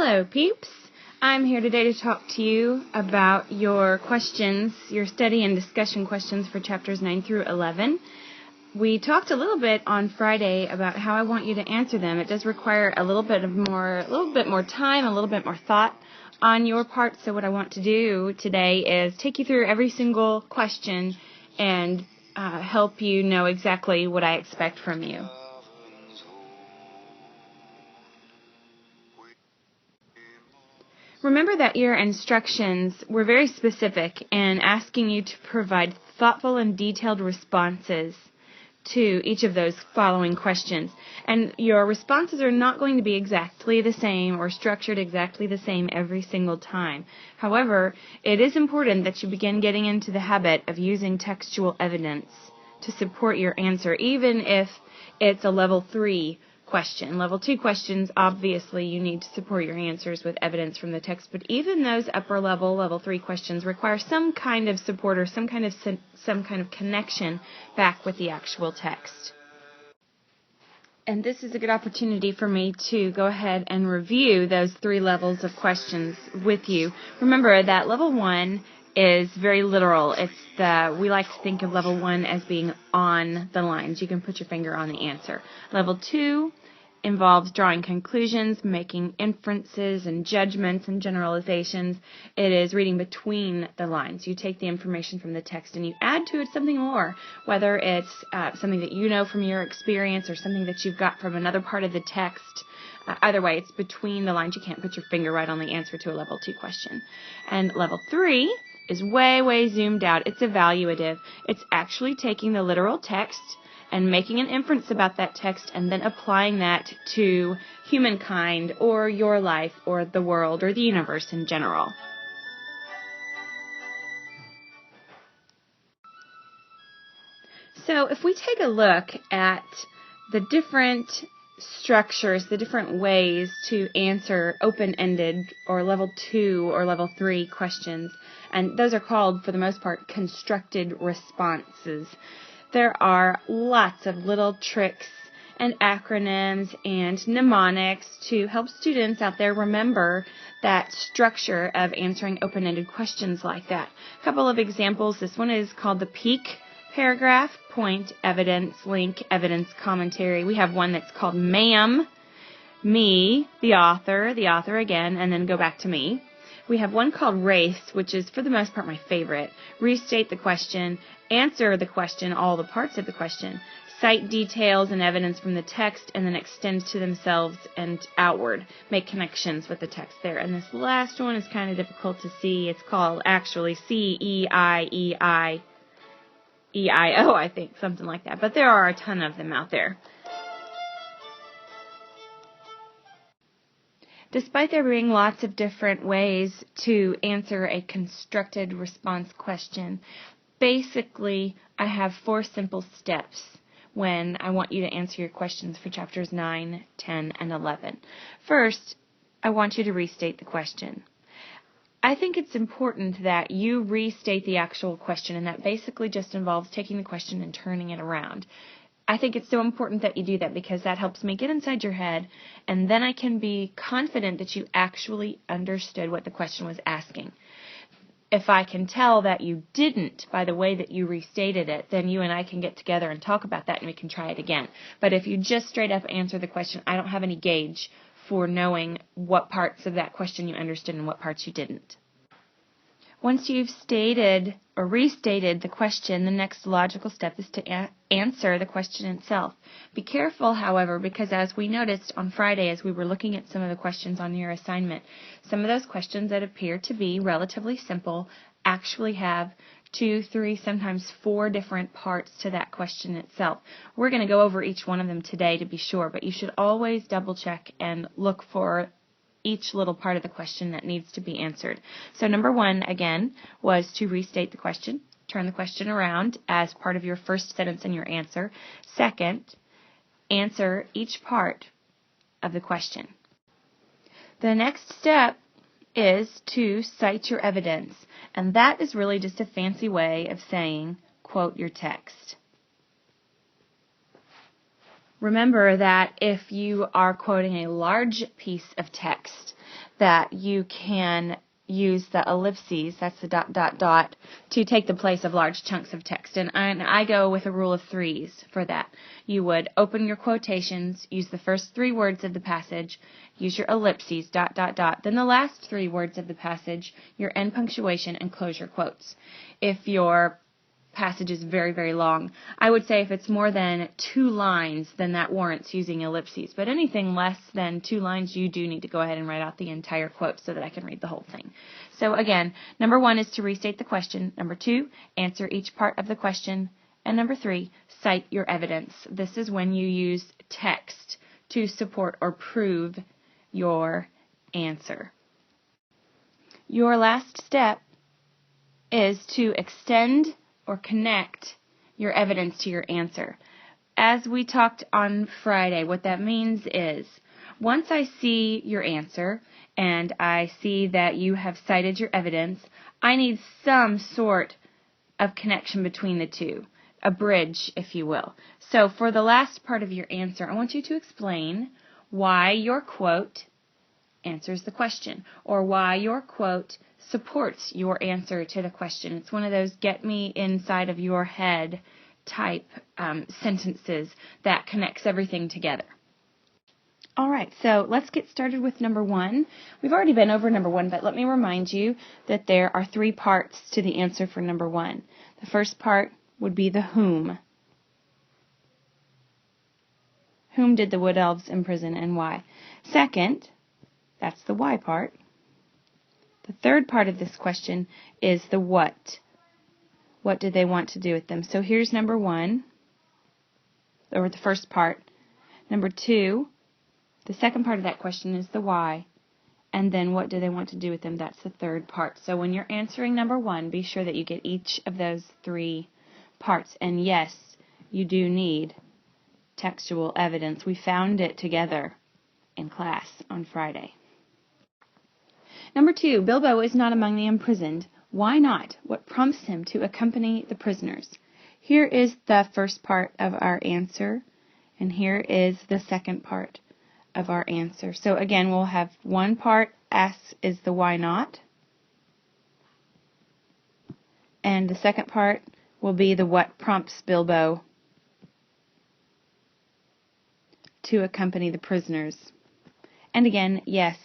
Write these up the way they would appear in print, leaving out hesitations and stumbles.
Hello, peeps. I'm here today to talk to you about your questions, your study and discussion questions for chapters 9 through 11. We talked a little bit on Friday about how I want you to answer them. It does require a little bit more time, a little bit more thought on your part. So what I want to do today is take you through every single question and help you know exactly what I expect from you. Remember that your instructions were very specific in asking you to provide thoughtful and detailed responses to each of those following questions. And your responses are not going to be exactly the same or structured exactly the same every single time. However, it is important that you begin getting into the habit of using textual evidence to support your answer, even if it's a level 3 question. Level 2 questions, obviously, you need to support your answers with evidence from the text, but even those upper level, level 3 questions require some kind of support or some kind of connection back with the actual text. And this is a good opportunity for me to go ahead and review those 3 levels of questions with you. Remember that level 1 is very literal. We like to think of level 1 as being on the lines. You can put your finger on the answer. Level 2 involves drawing conclusions, making inferences and judgments and generalizations. It is reading between the lines. You take the information from the text and you add to it something more, whether it's something that you know from your experience or something that you've got from another part of the text. Either way, it's between the lines. You can't put your finger right on the answer to a level 2 question. And level 3 is way zoomed out. It's evaluative. It's actually taking the literal text and making an inference about that text and then applying that to humankind or your life or the world or the universe in general. So if we take a look at the different structures, the different ways to answer open-ended or level 2 or level 3 questions, and those are called, for the most part, constructed responses. There are lots of little tricks and acronyms and mnemonics to help students out there remember that structure of answering open-ended questions like that. A couple of examples. This one is called the PEAK paragraph, point, evidence, link, evidence, commentary. We have one that's called ma'am, me, the author again, and then go back to me. We have one called race, which is for the most part my favorite. Restate the question, answer the question, all the parts of the question, cite details and evidence from the text, and then extend to themselves and outward. Make connections with the text there. And this last one is kind of difficult to see. It's called actually CEIEIO, I think, something like that. But there are a ton of them out there. Despite there being lots of different ways to answer a constructed response question, basically I have 4 simple steps when I want you to answer your questions for chapters 9, 10, and 11. First, I want you to restate the question. I think it's important that you restate the actual question, and that basically just involves taking the question and turning it around. I think it's so important that you do that because that helps me get inside your head, and then I can be confident that you actually understood what the question was asking. If I can tell that you didn't by the way that you restated it, then you and I can get together and talk about that and we can try it again. But if you just straight up answer the question, I don't have any gauge for knowing what parts of that question you understood and what parts you didn't. Once you've stated or restated the question, the next logical step is to answer the question itself. Be careful, however, because as we noticed on Friday as we were looking at some of the questions on your assignment, some of those questions that appear to be relatively simple actually have 2, 3, sometimes 4 different parts to that question itself. We're going to go over each one of them today to be sure, but you should always double check and look for each little part of the question that needs to be answered. So number 1, again, was to restate the question. Turn the question around as part of your first sentence in your answer. Second, answer each part of the question. The next step is to cite your evidence, and that is really just a fancy way of saying quote your text. Remember that if you are quoting a large piece of text, that you can use the ellipses, that's the ... to take the place of large chunks of text. And I go with a rule of threes for that. You would open your quotations, use the first 3 words of the passage, use your ellipses, ... then the last 3 words of the passage, your end punctuation, and close your quotes. If your passage is very, very long, I would say if it's more than 2 lines, then that warrants using ellipses. But anything less than 2 lines, you do need to go ahead and write out the entire quote so that I can read the whole thing. So again, number 1 is to restate the question. Number 2, answer each part of the question. And number 3, cite your evidence. This is when you use text to support or prove your answer. Your last step is to extend or connect your evidence to your answer. As we talked on Friday, what that means is once I see your answer and I see that you have cited your evidence, I need some sort of connection between the two, a bridge, if you will. So for the last part of your answer, I want you to explain why your quote answers the question, or why your quote supports your answer to the question. It's one of those get me inside of your head type sentences that connects everything together. All right, so let's get started with number 1. We've already been over number 1, but let me remind you that there are 3 parts to the answer for number 1. The first part would be the whom. Whom did the wood elves imprison and why? Second, that's the why part. The third part of this question is the what. What did they want to do with them? So here's number 1, or the first part. Number 2, the second part of that question is the why. And then what do they want to do with them? That's the third part. So when you're answering number 1, be sure that you get each of those 3 parts. And yes, you do need textual evidence. We found it together in class on Friday. Number 2, Bilbo is not among the imprisoned. Why not? What prompts him to accompany the prisoners? Here is the first part of our answer, and here is the second part of our answer. So again, we'll have one part, S is the why not, and the second part will be the what prompts Bilbo to accompany the prisoners. And again, yes,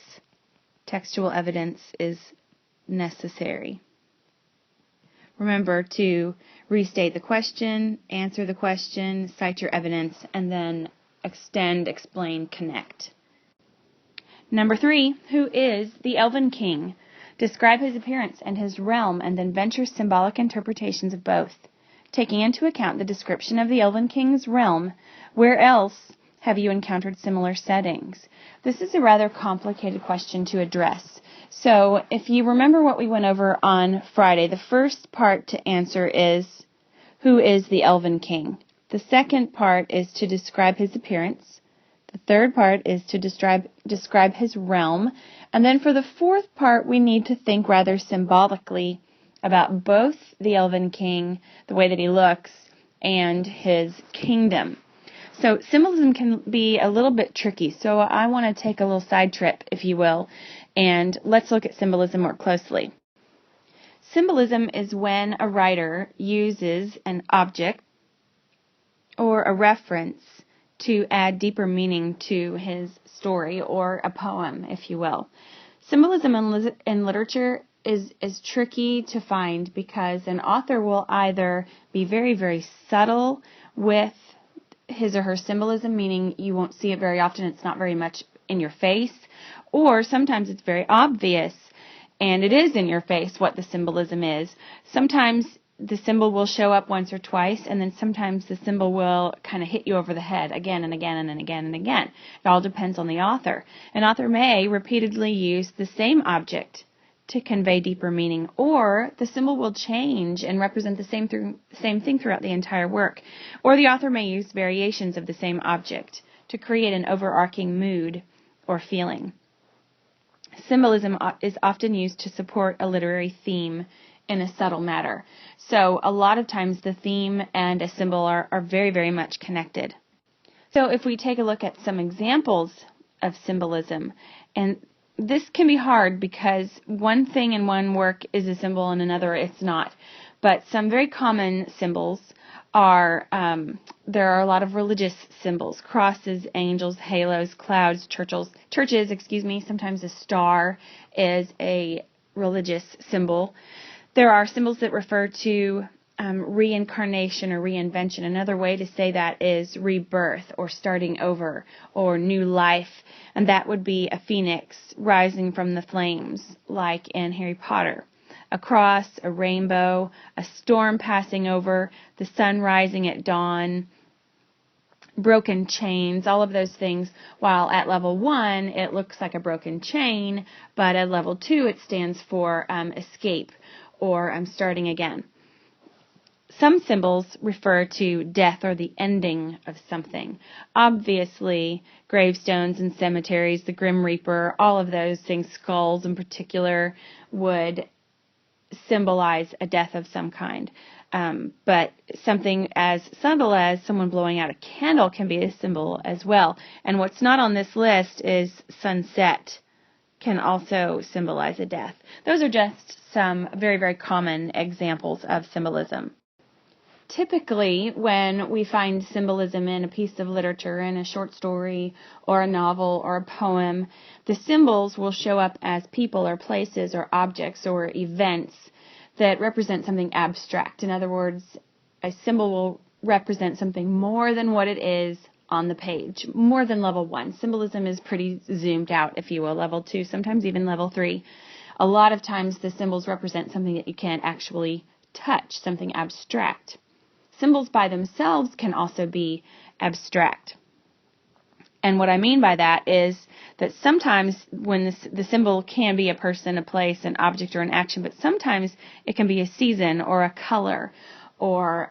textual evidence is necessary. Remember to restate the question, answer the question, cite your evidence, and then extend, explain, connect. Number 3, who is the Elven King? Describe his appearance and his realm, and then venture symbolic interpretations of both. Taking into account the description of the Elven King's realm, where else have you encountered similar settings? This is a rather complicated question to address. So if you remember what we went over on Friday, the first part to answer is, who is the Elven King? The second part is to describe his appearance. The third part is to describe his realm. And then for the fourth part, we need to think rather symbolically about both the Elven King, the way that he looks, and his kingdom. So symbolism can be a little bit tricky, so I want to take a little side trip, if you will, and let's look at symbolism more closely. Symbolism is when a writer uses an object or a reference to add deeper meaning to his story or a poem, if you will. Symbolism in literature is tricky to find because an author will either be very, very subtle with his or her symbolism, meaning you won't see it very often, it's not very much in your face, or sometimes it's very obvious and it is in your face what the symbolism is. Sometimes the symbol will show up once or twice, and then sometimes the symbol will kind of hit you over the head again and again and then again and again. It all depends on the author. An author may repeatedly use the same object to convey deeper meaning, or the symbol will change and represent the same thing throughout the entire work. Or the author may use variations of the same object to create an overarching mood or feeling. Symbolism is often used to support a literary theme in a subtle manner. So a lot of times the theme and a symbol are very, very much connected. So if we take a look at some examples of symbolism, and this can be hard because one thing in one work is a symbol and another it's not. But some very common symbols are, there are a lot of religious symbols: crosses, angels, halos, clouds, churches, sometimes a star is a religious symbol. There are symbols that refer to reincarnation or reinvention. Another way to say that is rebirth or starting over or new life, and that would be a phoenix rising from the flames, like in Harry Potter. A cross, a rainbow, a storm passing over, the sun rising at dawn, broken chains, all of those things. While at level 1 it looks like a broken chain, but at level 2 it stands for escape or starting again. Some symbols refer to death or the ending of something. Obviously, gravestones and cemeteries, the Grim Reaper, all of those things, skulls in particular, would symbolize a death of some kind. But something as subtle as someone blowing out a candle can be a symbol as well. And what's not on this list is sunset can also symbolize a death. Those are just some very, very common examples of symbolism. Typically, when we find symbolism in a piece of literature, in a short story or a novel or a poem, the symbols will show up as people or places or objects or events that represent something abstract. In other words, a symbol will represent something more than what it is on the page, more than level 1. Symbolism is pretty zoomed out, if you will, level 2, sometimes even level 3. A lot of times the symbols represent something that you can't actually touch, something abstract. Symbols by themselves can also be abstract. And what I mean by that is that sometimes when the symbol can be a person, a place, an object, or an action, but sometimes it can be a season or a color or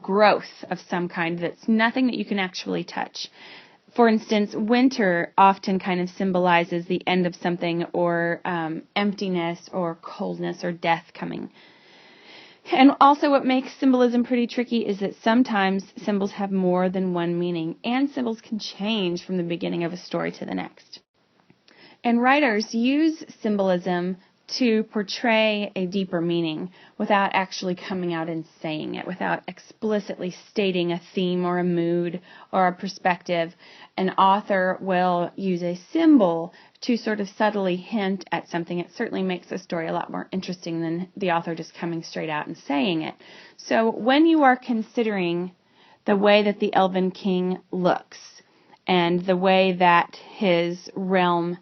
growth of some kind that's nothing that you can actually touch. For instance, winter often kind of symbolizes the end of something or emptiness or coldness or death coming. And also what makes symbolism pretty tricky is that sometimes symbols have more than one meaning, and symbols can change from the beginning of a story to the next. And writers use symbolism to portray a deeper meaning without actually coming out and saying it, without explicitly stating a theme or a mood or a perspective. An author will use a symbol to sort of subtly hint at something. It certainly makes a story a lot more interesting than the author just coming straight out and saying it. So when you are considering the way that the Elven King looks and the way that his realm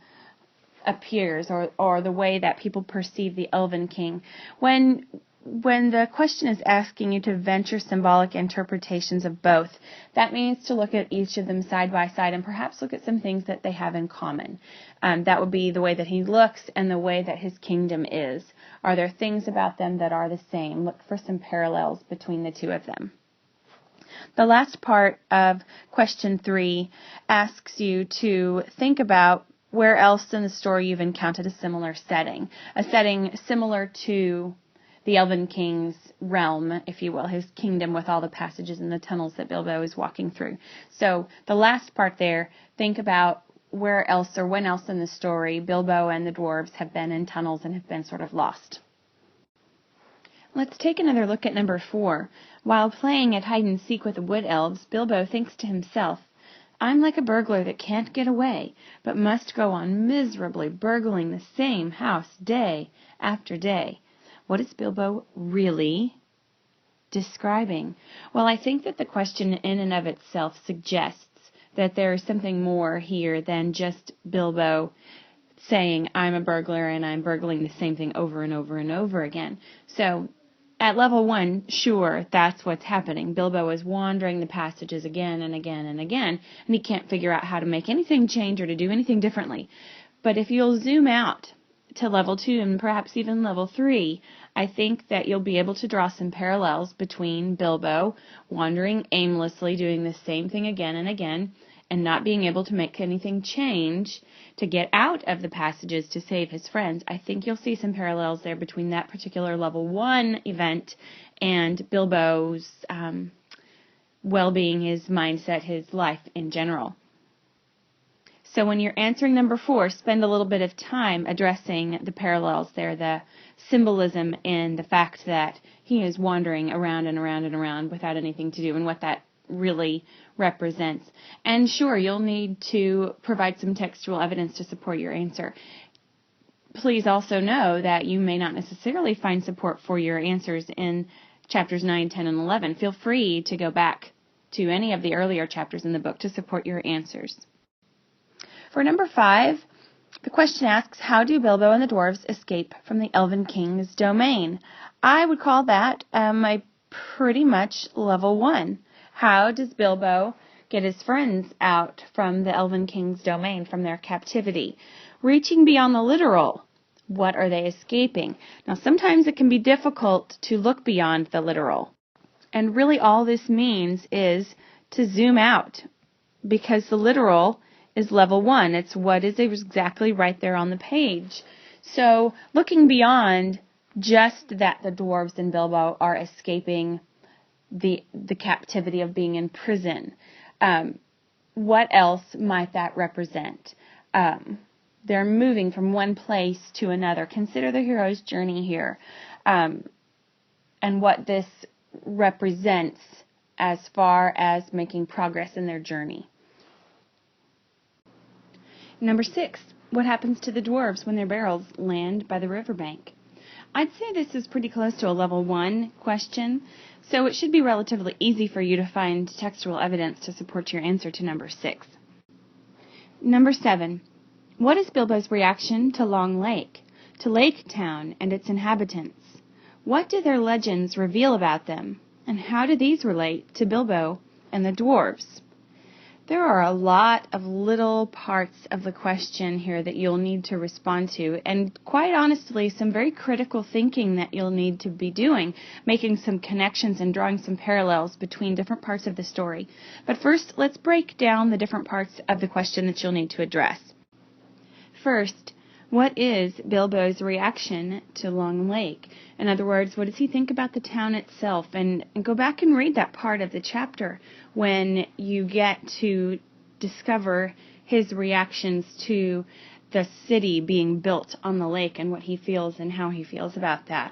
appears or the way that people perceive the Elven King, when the question is asking you to venture symbolic interpretations of both, that means to look at each of them side by side and perhaps look at some things that they have in common. That would be the way that he looks and the way that his kingdom is. Are there things about them that are the same? Look for some parallels between the two of them. The last part of question 3 asks you to think about where else in the story you've encountered a similar setting, a setting similar to the Elven King's realm, if you will, his kingdom with all the passages and the tunnels that Bilbo is walking through. So the last part there, think about where else or when else in the story Bilbo and the dwarves have been in tunnels and have been sort of lost. Let's take another look at number 4. While playing at hide and seek with the wood elves, Bilbo thinks to himself, "I'm like a burglar that can't get away, but must go on miserably burgling the same house day after day." What is Bilbo really describing? Well, I think that the question in and of itself suggests that there is something more here than just Bilbo saying, "I'm a burglar and I'm burgling the same thing over and over and over again." So at level 1, sure, that's what's happening. Bilbo is wandering the passages again and again and again, and he can't figure out how to make anything change or to do anything differently. But if you'll zoom out to level 2 and perhaps even level 3, I think that you'll be able to draw some parallels between Bilbo wandering aimlessly, doing the same thing again and again, and not being able to make anything change to get out of the passages to save his friends. I think you'll see some parallels there between that particular level 1 event and Bilbo's well-being, his mindset, his life in general. So when you're answering number 4, spend a little bit of time addressing the parallels there, the symbolism in the fact that he is wandering around and around and around without anything to do, and what that really represents. And sure, you'll need to provide some textual evidence to support your answer. Please also know that you may not necessarily find support for your answers in chapters 9, 10, and 11. Feel free to go back to any of the earlier chapters in the book to support your answers. For number 5, the question asks, how do Bilbo and the dwarves escape from the Elven King's domain? I would call that a pretty much level 1. How does Bilbo get his friends out from the Elven King's domain, from their captivity? Reaching beyond the literal, what are they escaping? Now, sometimes it can be difficult to look beyond the literal. And really all this means is to zoom out, because the literal is level 1. It's what is exactly right there on the page. So looking beyond just that the dwarves and Bilbo are escaping the captivity of being in prison, what else might that represent? They're moving from one place to another. Consider the hero's journey here, and what this represents as far as making progress in their journey. Number 6, what happens to the dwarves when their barrels land by the riverbank? I'd say this is pretty close to a level 1 question, so it should be relatively easy for you to find textual evidence to support your answer to number 6. Number 7, what is Bilbo's reaction to Long Lake, to Lake Town and its inhabitants? What do their legends reveal about them, and how do these relate to Bilbo and the dwarves? There are a lot of little parts of the question here that you'll need to respond to, and quite honestly, some very critical thinking that you'll need to be doing, making some connections and drawing some parallels between different parts of the story. But first, let's break down the different parts of the question that you'll need to address. First, what is Bilbo's reaction to Long Lake? In other words, what does he think about the town itself? And go back and read that part of the chapter when you get to discover his reactions to the city being built on the lake and what he feels and how he feels about that.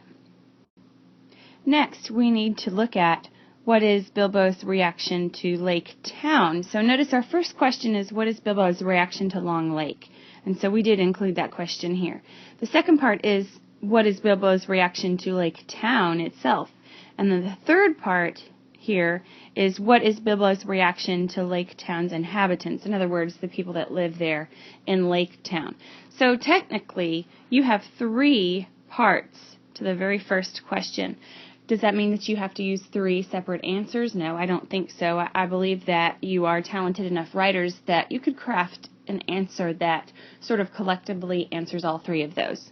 Next, we need to look at what is Bilbo's reaction to Lake Town. So notice our first question is, what is Bilbo's reaction to Long Lake? And so we did include that question here. The second part is, what is Bilbo's reaction to Lake Town itself? And then the third part here is, what is Bilbo's reaction to Lake Town's inhabitants? In other words, the people that live there in Lake Town. So technically, you have 3 parts to the very first question. Does that mean that you have to use 3 separate answers? No, I don't think so. I believe that you are talented enough writers that you could craft an answer that sort of collectively answers all 3 of those.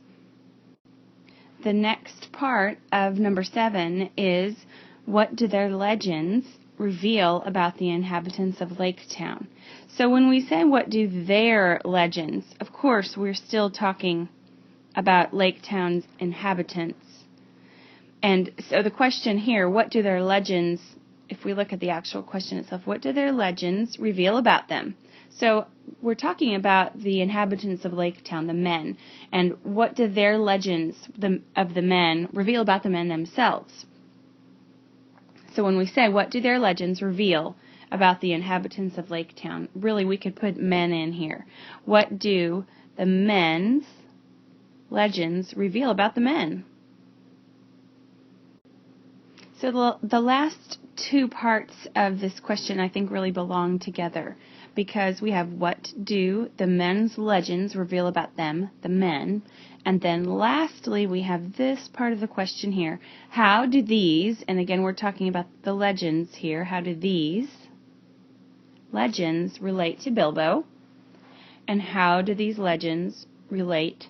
The next part of number 7 is, what do their legends reveal about the inhabitants of Lake Town? So when we say what do their legends, of course we're still talking about Lake Town's inhabitants. And so the question here, what do their legends, if we look at the actual question itself, what do their legends reveal about them? So we're talking about the inhabitants of Lake Town, the men, and what do their legends of the men reveal about the men themselves? So when we say, what do their legends reveal about the inhabitants of Lake Town, really we could put men in here. What do the men's legends reveal about the men? So the last 2 parts of this question I think really belong together, because we have, what do the men's legends reveal about them, the men, and then lastly we have this part of the question here, how do these, and again we're talking about the legends here, how do these legends relate to Bilbo, and how do these legends relate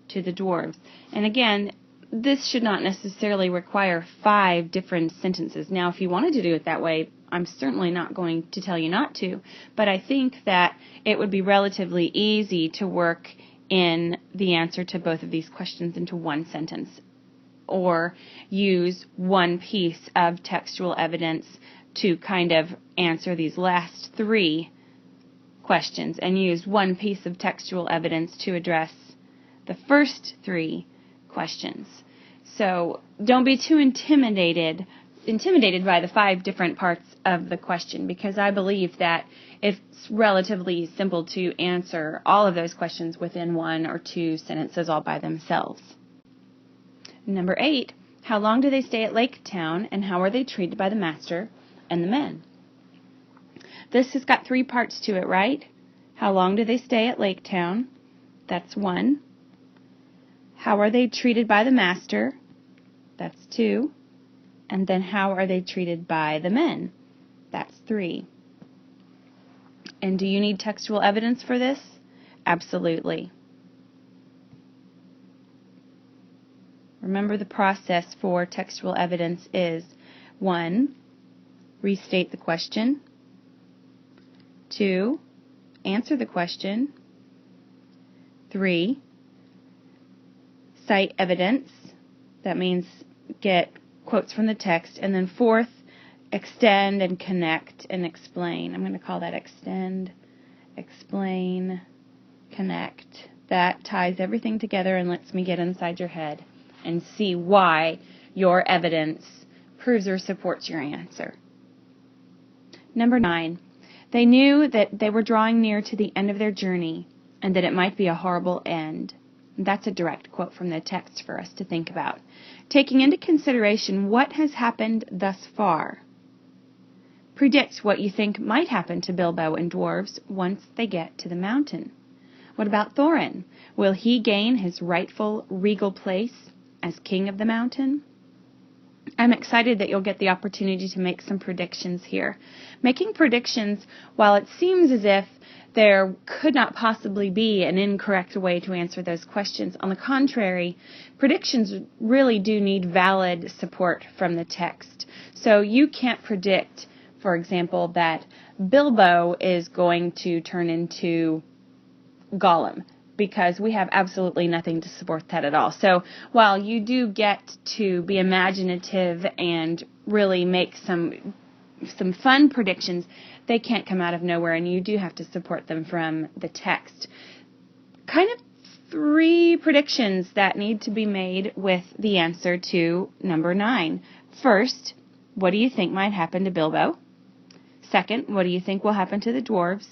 to the dwarves? And again, this should not necessarily require 5 different sentences. Now, if you wanted to do it that way, I'm certainly not going to tell you not to, but I think that it would be relatively easy to work in the answer to both of these questions into 1 sentence, or use 1 piece of textual evidence to kind of answer these last 3 questions and use one piece of textual evidence to address the first 3 questions. So don't be too intimidated by the 5 different parts of the question, because I believe that it's relatively simple to answer all of those questions within 1 or 2 sentences all by themselves. Number 8, how long do they stay at Lake Town, and how are they treated by the master and the men? This has got 3 parts to it, right? How long do they stay at Lake Town? That's 1. How are they treated by the master? That's 2. And then how are they treated by the men? That's 3. And do you need textual evidence for this? Absolutely. Remember, the process for textual evidence is 1, restate the question. 2, answer the question. 3, cite evidence. That means get quotes from the text. And then 4th, extend and connect and explain. I'm going to call that extend, explain, connect. That ties everything together and lets me get inside your head and see why your evidence proves or supports your answer. Number 9, they knew that they were drawing near to the end of their journey and that it might be a horrible end. That's a direct quote from the text for us to think about. Taking into consideration what has happened thus far, predict what you think might happen to Bilbo and dwarves once they get to the mountain. What about Thorin? Will he gain his rightful regal place as king of the mountain? I'm excited that you'll get the opportunity to make some predictions here. Making predictions, while it seems as if there could not possibly be an incorrect way to answer those questions, on the contrary, predictions really do need valid support from the text. So you can't predict, for example, that Bilbo is going to turn into Gollum, because we have absolutely nothing to support that at all. So while you do get to be imaginative and really make some fun predictions, they can't come out of nowhere, and you do have to support them from the text. Kind of 3 predictions that need to be made with the answer to number 9. First, what do you think might happen to Bilbo? Second, what do you think will happen to the dwarves?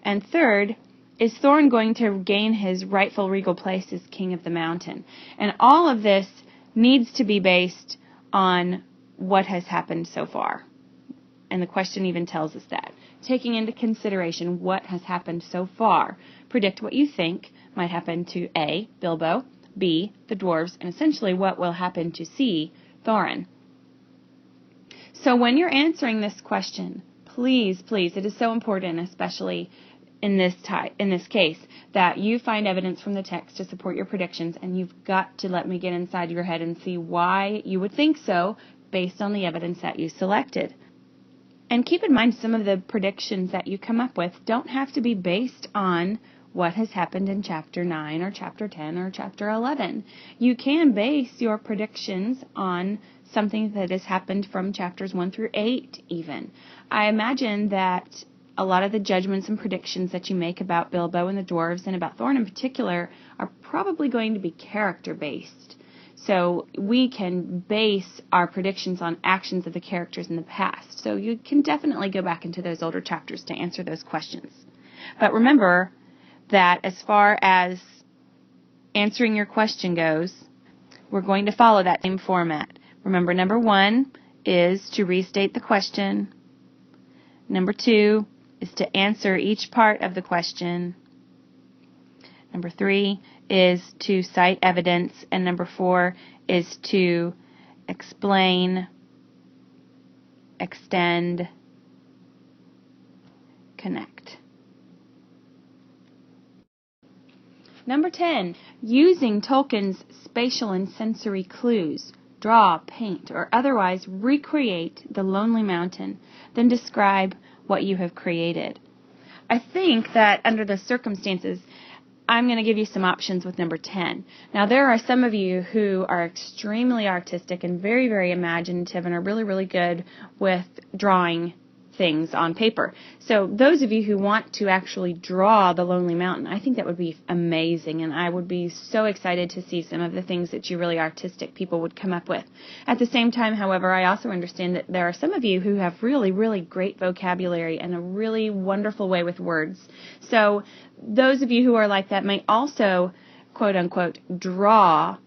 And third, is Thorin going to gain his rightful regal place as king of the mountain? And all of this needs to be based on what has happened so far. And the question even tells us that. Taking into consideration what has happened so far, predict what you think might happen to A, Bilbo, B, the dwarves, and essentially what will happen to C, Thorin. So when you're answering this question, please, it is so important, especially in this case, that you find evidence from the text to support your predictions, and you've got to let me get inside your head and see why you would think so based on the evidence that you selected. And keep in mind, some of the predictions that you come up with don't have to be based on what has happened in Chapter 9 or Chapter 10 or Chapter 11. You can base your predictions on something that has happened from Chapters 1 through 8 even. I imagine that a lot of the judgments and predictions that you make about Bilbo and the dwarves, and about Thorin in particular, are probably going to be character-based. So we can base our predictions on actions of the characters in the past. So you can definitely go back into those older chapters to answer those questions. But remember that as far as answering your question goes, we're going to follow that same format. Remember, number 1 is to restate the question. Number 2 is to answer each part of the question. Number 3 is to cite evidence. And number 4 is to explain, extend, connect. Number 10, using Tolkien's spatial and sensory clues. Draw, paint, or otherwise recreate the Lonely Mountain, then describe what you have created. I think that under the circumstances, I'm going to give you some options with number 10. Now, there are some of you who are extremely artistic and very, very imaginative and are really, really good with drawing things on paper. So those of you who want to actually draw the Lonely Mountain, I think that would be amazing, and I would be so excited to see some of the things that you really artistic people would come up with. At the same time, however, I also understand that there are some of you who have really, really great vocabulary and a really wonderful way with words. So those of you who are like that may also, quote unquote, draw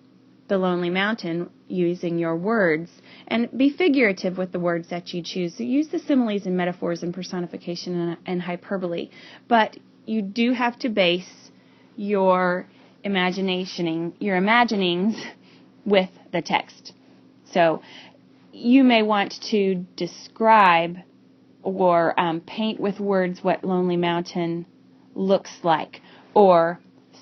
the Lonely Mountain using your words, and be figurative with the words that you choose. So use the similes and metaphors and personification and hyperbole, but you do have to base your imaginings with the text. So you may want to describe or paint with words what Lonely Mountain looks like or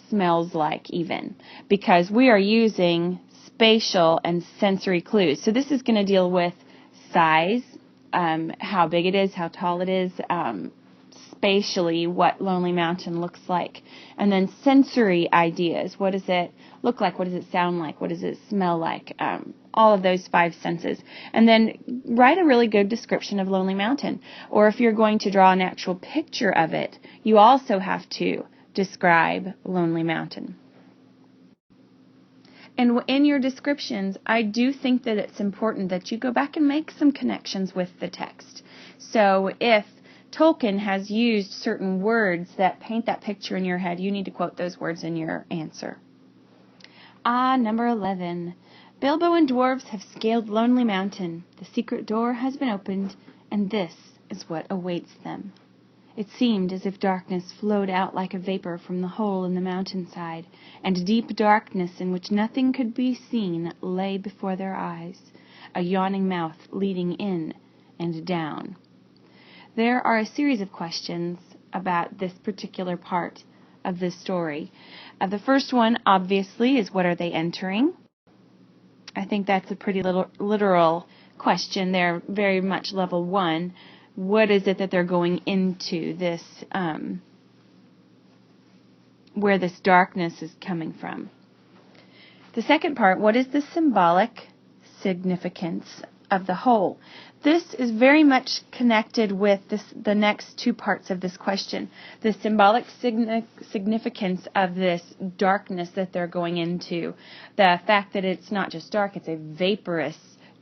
smells like even, because we are using spatial and sensory clues. So this is going to deal with size, how big it is, how tall it is, spatially what Lonely Mountain looks like, and then sensory ideas. What does it look like? What does it sound like? What does it smell like? All of those 5 senses. And then write a really good description of Lonely Mountain. Or if you're going to draw an actual picture of it, you also have to describe Lonely Mountain. And in your descriptions, I do think that it's important that you go back and make some connections with the text. So if Tolkien has used certain words that paint that picture in your head, you need to quote those words in your answer. Number 11. Bilbo and dwarves have scaled Lonely Mountain. The secret door has been opened, and this is what awaits them. It seemed as if darkness flowed out like a vapor from the hole in the mountainside, and deep darkness in which nothing could be seen lay before their eyes, a yawning mouth leading in and down. There are a series of questions about this particular part of this story. The first one, obviously, is what are they entering? I think that's a pretty literal question. They're very much level 1. What is it that they're going into, this, where this darkness is coming from? The second part, what is the symbolic significance of the hole? This is very much connected with the next 2 parts of this question. The symbolic significance of this darkness that they're going into. The fact that it's not just dark, it's a vaporous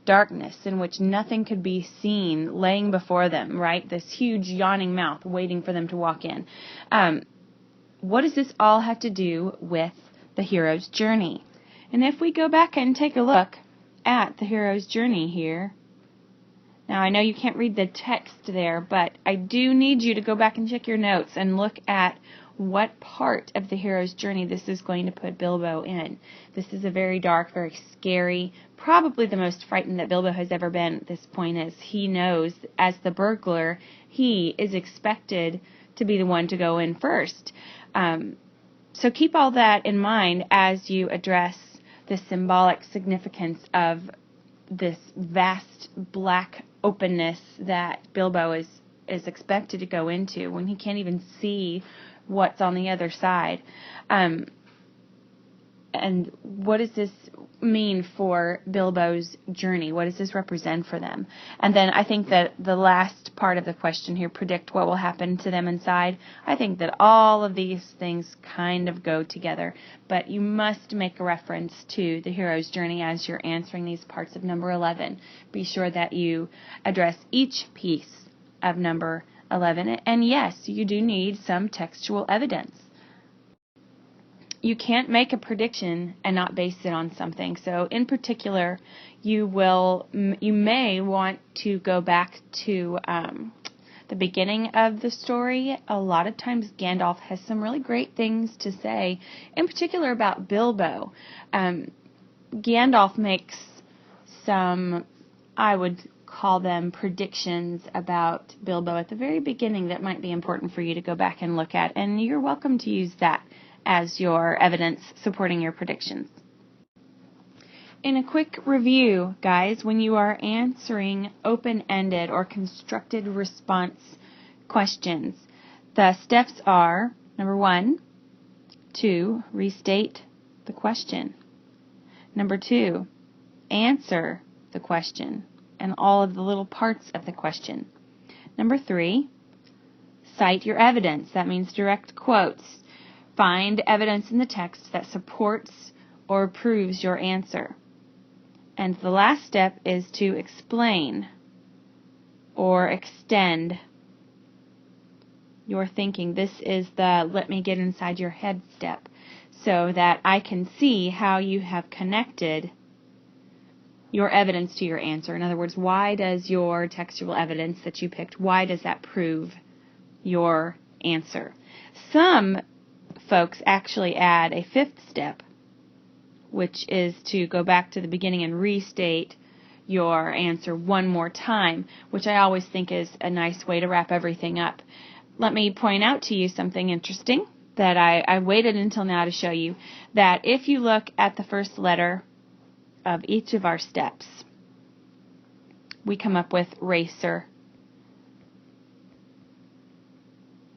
darkness in which nothing could be seen laying before them, right? This huge yawning mouth waiting for them to walk in. What does this all have to do with the hero's journey? And if we go back and take a look at the hero's journey here, now I know you can't read the text there, but I do need you to go back and check your notes and look at what part of the hero's journey this is going to put Bilbo in. This is a very dark, very scary, probably the most frightened that Bilbo has ever been at this point, as he knows, as the burglar, he is expected to be the one to go in first. So keep all that in mind as you address the symbolic significance of this vast black openness that Bilbo is expected to go into when he can't even see what's on the other side. And what does this mean for Bilbo's journey? What does this represent for them? And then I think that the last part of the question here, predict what will happen to them inside, I think that all of these things kind of go together. But you must make a reference to the hero's journey as you're answering these parts of number 11. Be sure that you address each piece of number 11. And yes, you do need some textual evidence. You can't make a prediction and not base it on something. So in particular, you may want to go back to the beginning of the story. A lot of times Gandalf has some really great things to say, in particular about Bilbo. Gandalf makes some, I would call them, predictions about Bilbo at the very beginning that might be important for you to go back and look at, and you're welcome to use that as your evidence supporting your predictions. In a quick review, guys, when you are answering open-ended or constructed response questions, the steps are, number 1, to restate the question. Number 2, answer the question and all of the little parts of the question. Number 3, cite your evidence. That means direct quotes. Find evidence in the text that supports or proves your answer. And the last step is to explain or extend your thinking. This is the let me get inside your head step, so that I can see how you have connected your evidence to your answer. In other words, why does your textual evidence that you picked, why does that prove your answer? Some folks actually add a 5th step, which is to go back to the beginning and restate your answer one more time, which I always think is a nice way to wrap everything up. Let me point out to you something interesting that I waited until now to show you, that if you look at the first letter of each of our steps, we come up with racer.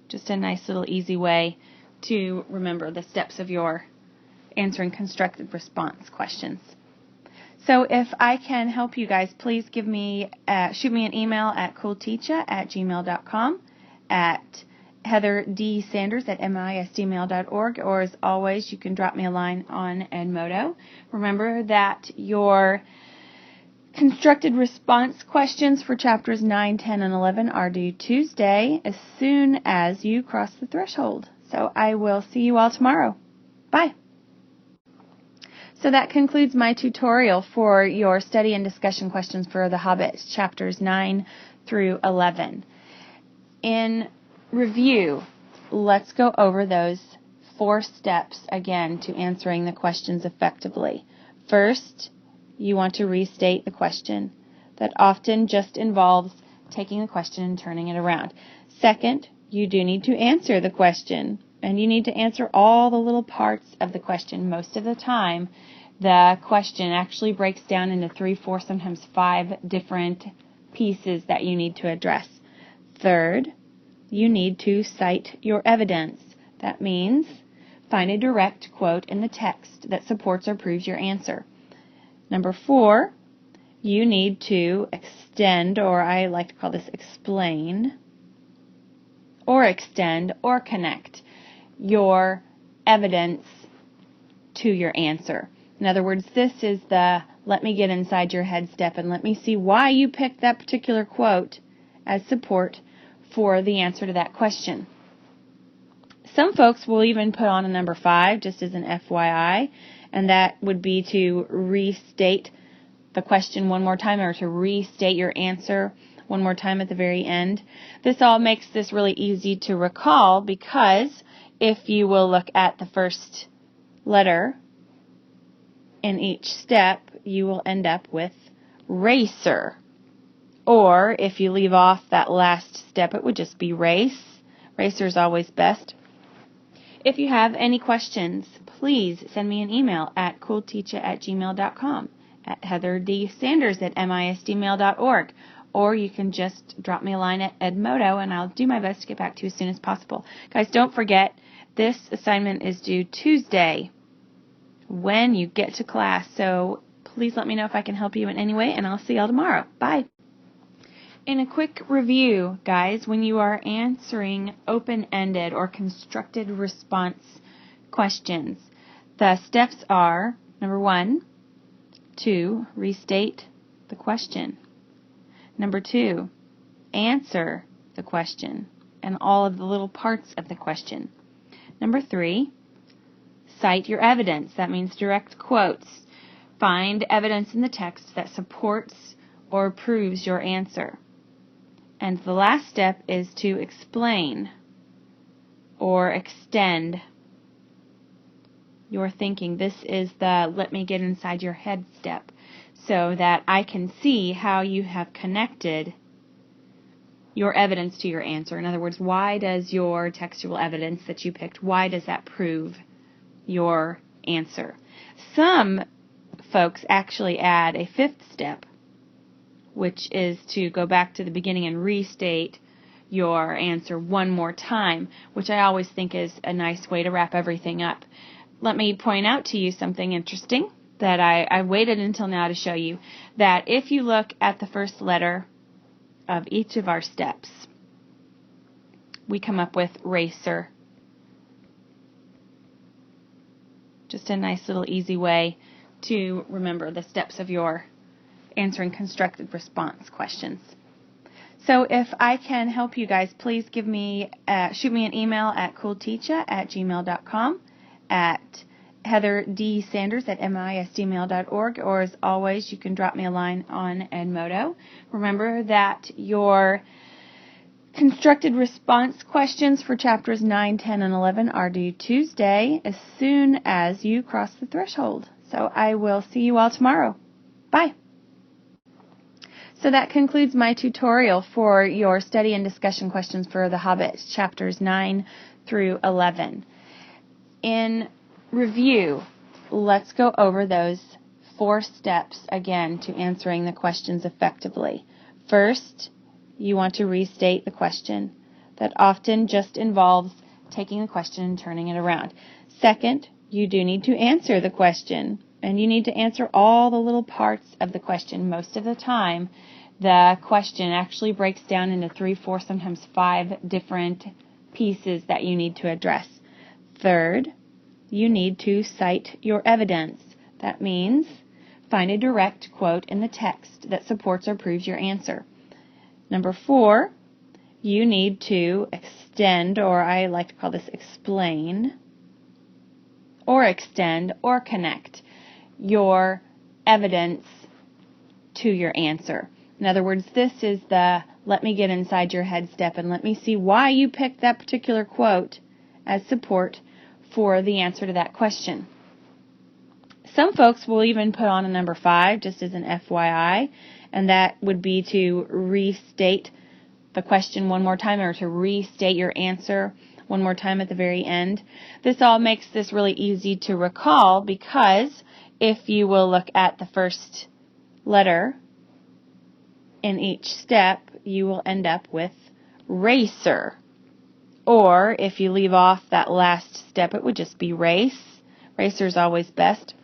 Just a nice little easy way to remember the steps of your answering constructed response questions. So if I can help you guys, please shoot me an email at coolteacher@gmail.com, at heatherdsanders@misdmail.org, or as always, you can drop me a line on Edmodo. Remember that your constructed response questions for chapters 9, 10, and 11 are due Tuesday as soon as you cross the threshold. So I will see you all tomorrow. Bye. So that concludes my tutorial for your study and discussion questions for The Hobbit, chapters 9 through 11. In review, let's go over those 4 steps again to answering the questions effectively. First, you want to restate the question. That often just involves taking the question and turning it around. Second, you do need to answer the question, and you need to answer all the little parts of the question. Most of the time, the question actually breaks down into 3, 4, sometimes 5 different pieces that you need to address. Third, you need to cite your evidence. That means find a direct quote in the text that supports or proves your answer. Number 4, you need to extend, or I like to call this explain, or extend, or connect your evidence to your answer. In other words, this is the let me get inside your head step and let me see why you picked that particular quote as support for the answer to that question. Some folks will even put on a number 5 just as an FYI, and that would be to restate the question one more time, or to restate your answer one more time at the very end. This all makes this really easy to recall, because if you will look at the first letter in each step, you will end up with racer. Or if you leave off that last step, it would just be race. Racer is always best. If you have any questions, please send me an email at coolteacher@gmail.com, at heatherdsanders@misdmail.org, or you can just drop me a line at Edmodo, and I'll do my best to get back to you as soon as possible. Guys, don't forget, this assignment is due Tuesday when you get to class, so please let me know if I can help you in any way, and I'll see y'all tomorrow. Bye. In a quick review, guys, when you are answering open-ended or constructed response questions, the steps are, number 1, to restate the question. Number 2, answer the question and all of the little parts of the question. Number 3, cite your evidence. That means direct quotes. Find evidence in the text that supports or proves your answer. And the last step is to explain or extend your thinking. This is the let me get inside your head step, so that I can see how you have connected your evidence to your answer. In other words, why does your textual evidence that you picked, why does that prove your answer? Some folks actually add a 5th step, which is to go back to the beginning and restate your answer one more time, which I always think is a nice way to wrap everything up. Let me point out to you something interesting that I waited until now to show you, that if you look at the first letter of each of our steps, we come up with racer. Just a nice little easy way to remember the steps of your answering constructed response questions. So if I can help you guys, please shoot me an email at coolteacher@gmail.com, at heatherdSanders@misdmail.org, or as always, you can drop me a line on Edmodo. Remember that your constructed response questions for chapters 9, 10, and 11 are due Tuesday as soon as you cross the threshold. So I will see you all tomorrow. Bye. So that concludes my tutorial for your study and discussion questions for The Hobbit, chapters 9 through 11. In review, let's go over those 4 steps again to answering the questions effectively. First, you want to restate the question. That often just involves taking the question and turning it around. Second, you do need to answer the question, and you need to answer all the little parts of the question. Most of the time, the question actually breaks down into 3, 4, sometimes 5 different pieces that you need to address. Third, you need to cite your evidence. That means find a direct quote in the text that supports or proves your answer. Number 4, you need to extend, or I like to call this explain, or extend, or connect your evidence to your answer. In other words, this is the let me get inside your head step and let me see why you picked that particular quote as support for the answer to that question. Some folks will even put on a number 5 just as an FYI, and that would be to restate the question one more time, or to restate your answer one more time at the very end. This all makes this really easy to recall, because if you will look at the first letter in each step, you will end up with racer. Or if you leave off that last step, it would just be race. Racer is always best.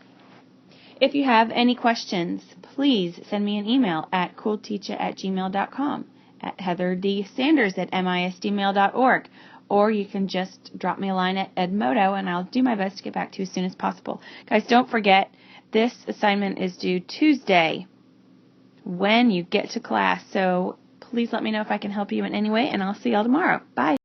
If you have any questions, please send me an email at coolteacher@gmail.com, at heatherdSanders@misdmail.org, or you can just drop me a line at Edmodo, and I'll do my best to get back to you as soon as possible. Guys, don't forget, this assignment is due Tuesday when you get to class, so please let me know if I can help you in any way, and I'll see y'all tomorrow. Bye.